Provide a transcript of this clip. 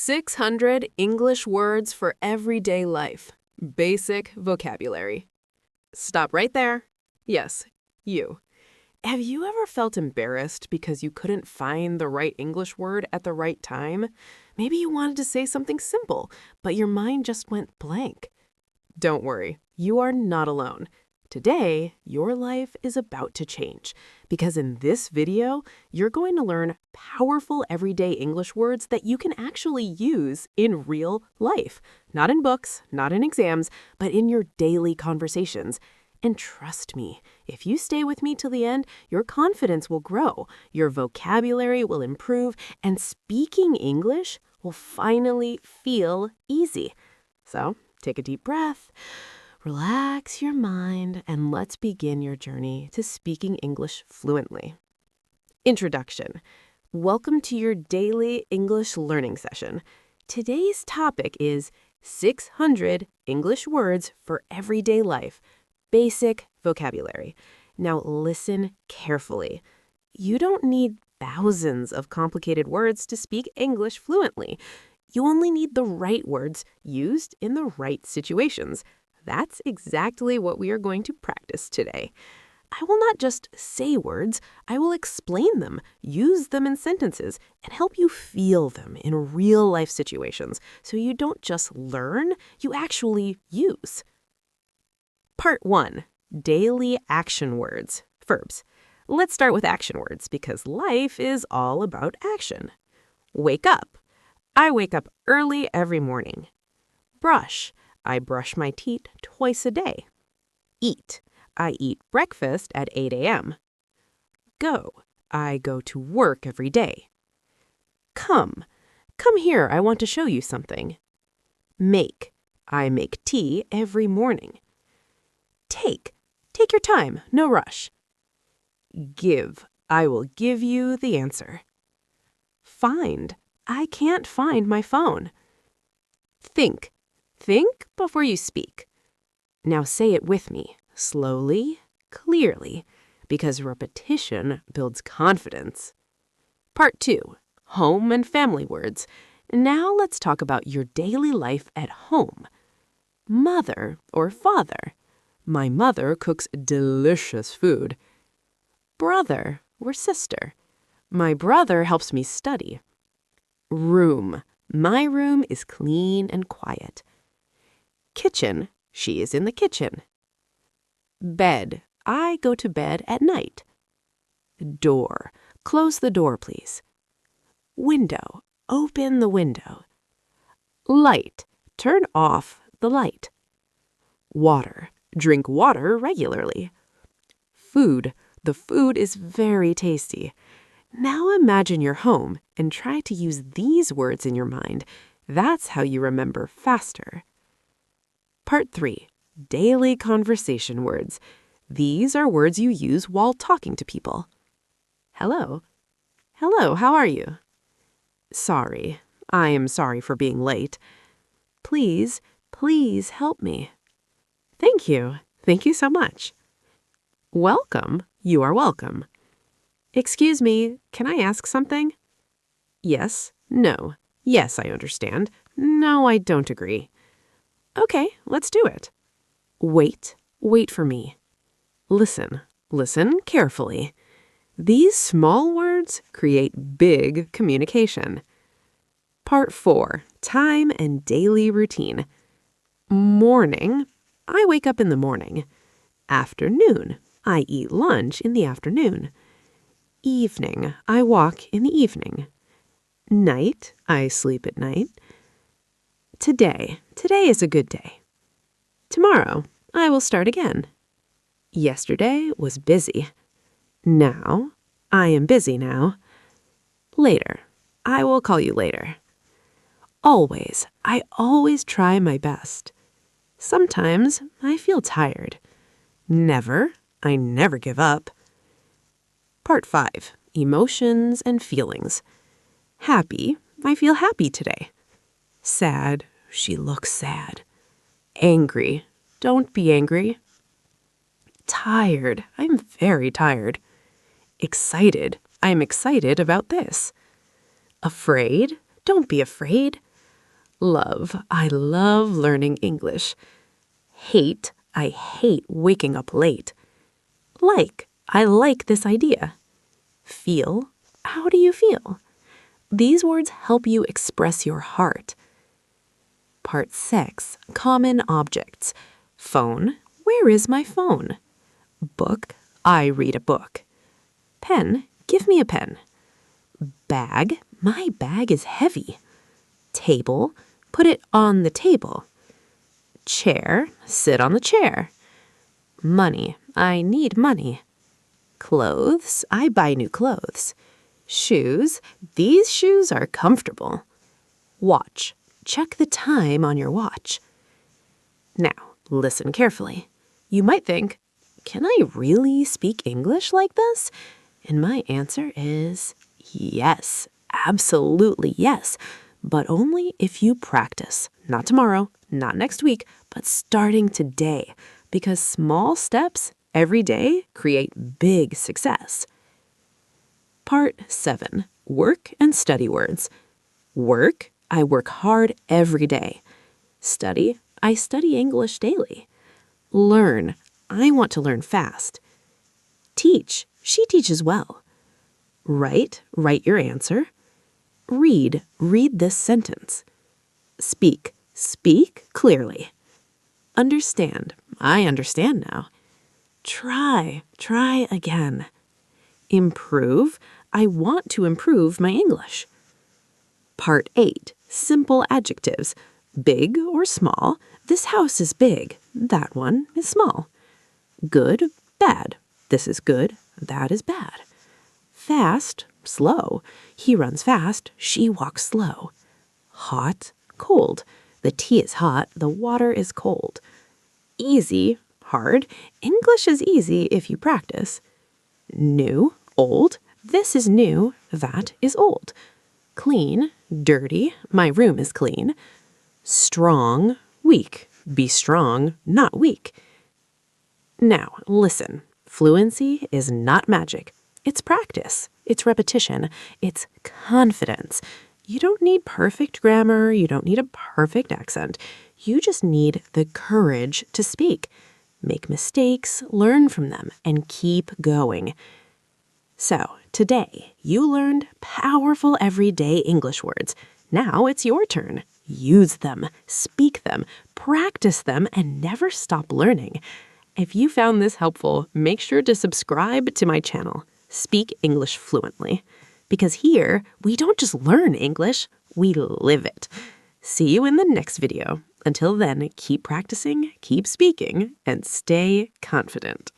600 English words for everyday life. Basic vocabulary. Stop right there. Yes, you. Have you ever felt embarrassed because you couldn't find the right English word at the right time? Maybe you wanted to say something simple, but your mind just went blank. Don't worry, you are not alone. Today, your life is about to change because in this video, you're going to learn powerful everyday English words that you can actually use in real life. Not in books, not in exams, but in your daily conversations. And trust me, if you stay with me till the end, your confidence will grow, your vocabulary will improve, and speaking English will finally feel easy. So, take a deep breath. Relax your mind, and let's begin your journey to speaking English fluently. Introduction. Welcome to your daily English learning session. Today's topic is 600 English words for everyday life. Basic vocabulary. Now listen carefully. You don't need thousands of complicated words to speak English fluently. You only need the right words used in the right situations. That's exactly what we are going to practice today. I will not just say words, I will explain them, use them in sentences, and help you feel them in real-life situations so you don't just learn, you actually use. Part 1. Daily action words. Verbs. Let's start with action words because life is all about action. Wake up. I wake up early every morning. Brush. I brush my teeth twice a day. Eat. I eat breakfast at 8 a.m. Go. I go to work every day. Come. Come here, I want to show you something. Make. I make tea every morning. Take. Take your time, no rush. Give. I will give you the answer. Find. I can't find my phone. Think. Think before you speak. Now say it with me, slowly, clearly, because repetition builds confidence. Part 2. Home and family words. Now let's talk about your daily life at home. Mother or father. My mother cooks delicious food. Brother or sister. My brother helps me study. Room. My room is clean and quiet. Kitchen. She is in the kitchen. Bed. I go to bed at night. Door. Close the door, please. Window. Open the window. Light. Turn off the light. Water. Drink water regularly. Food. The food is very tasty. Now imagine your home and try to use these words in your mind. That's how you remember faster. Part 3. Daily conversation words. These are words you use while talking to people. Hello. Hello, how are you? Sorry. I am sorry for being late. Please, please help me. Thank you. Thank you so much. Welcome. You are welcome. Excuse me, can I ask something? Yes. No. Yes, I understand. No, I don't agree. Okay, let's do it. Wait. Wait for me. Listen. Listen carefully. These small words create big communication. Part 4. Time and daily routine. Morning. I wake up in the morning. Afternoon. I eat lunch in the afternoon. Evening. I walk in the evening. Night. I sleep at night. Today. Today is a good day. Tomorrow. I will start again. Yesterday was busy. Now. I am busy now. Later. I will call you later. Always. I always try my best. Sometimes I feel tired. Never. I never give up. Part 5. Emotions and feelings. Happy. I feel happy today. Sad. She looks sad. Angry. Don't be angry. Tired. I'm very tired. Excited. I'm excited about this. Afraid. Don't be afraid. Love. I love learning English. Hate. I hate waking up late. Like. I like this idea. Feel. How do you feel? These words help you express your heart. Part 6. Common objects. Phone. Where is my phone? Book. I read a book. Pen. Give me a pen. Bag. My bag is heavy. Table. Put it on the table. Chair. Sit on the chair. Money. I need money. Clothes. I buy new clothes. Shoes. These shoes are comfortable. Watch. Check the time on your watch. Now, listen carefully. You might think, can I really speak English like this? And my answer is yes, absolutely yes, but only if you practice. Not tomorrow, not next week, but starting today, because small steps every day create big success. Part 7. Work and study words. Work. I work hard every day. Study. I study English daily. Learn. I want to learn fast. Teach. She teaches well. Write. Write your answer. Read. Read this sentence. Speak. Speak clearly. Understand. I understand now. Try. Try again. Improve. I want to improve my English. Part 8. Simple adjectives. Big or small. This house is big. That one is small. Good, bad. This is good. That is bad. Fast, slow. He runs fast. She walks slow. Hot, cold. The tea is hot. The water is cold. Easy, hard. English is easy if you practice. New, old. This is new. That is old. Clean, dirty. My room is clean. Strong, weak. Be strong, not weak. Now, listen. Fluency is not magic. It's practice. It's repetition. It's confidence. You don't need perfect grammar. You don't need a perfect accent. You just need the courage to speak. Make mistakes, learn from them, and keep going. So, today, you learned powerful everyday English words. Now it's your turn. Use them, speak them, practice them, and never stop learning. If you found this helpful, make sure to subscribe to my channel, Speak English Fluently. Because here, we don't just learn English, we live it. See you in the next video. Until then, keep practicing, keep speaking, and stay confident.